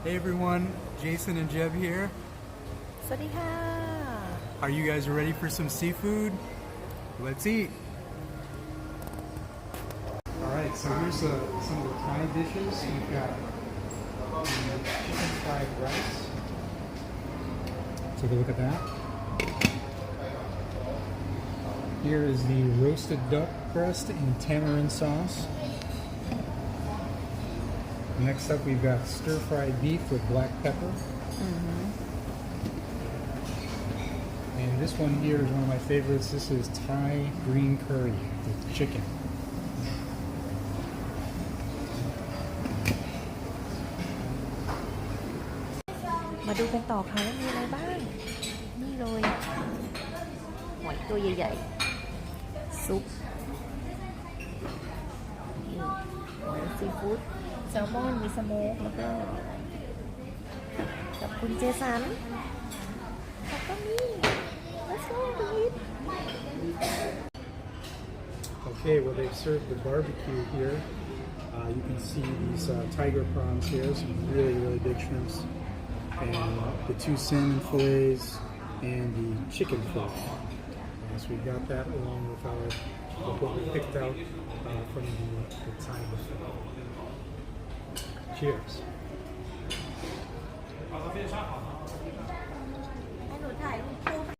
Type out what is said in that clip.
Hey everyone, Jason and Jeb here. สวัสดีค่ะ Are you guys ready for some seafood? Let's eat. Alright, so here's some of the Thai dishes. We've got chicken fried rice. Take a look at that. Here is the roasted duck breast in tamarind sauce. Next up, we've got stir-fried beef with black pepper. And this one here is one of my favorites. This is Thai green curry with chicken. มาดูกันต่อค่ะว่ามีอะไรบ้าง นี่เลยหอยตัวใหญ่ๆ ซุปนี่หอยซีฟู้ดแซลมอนมีสโมกแล้วก็กับคุณเจสันแล้วก็มี let's go eat Okay, well they've served the barbecue here. You can see these tiger prawns here, some really big shrimps, and the 2 salmon fillets and the chicken fillet. So we got that along with what we picked out from the Thai buffet. Cheers. ให้หนูถ่ายรูป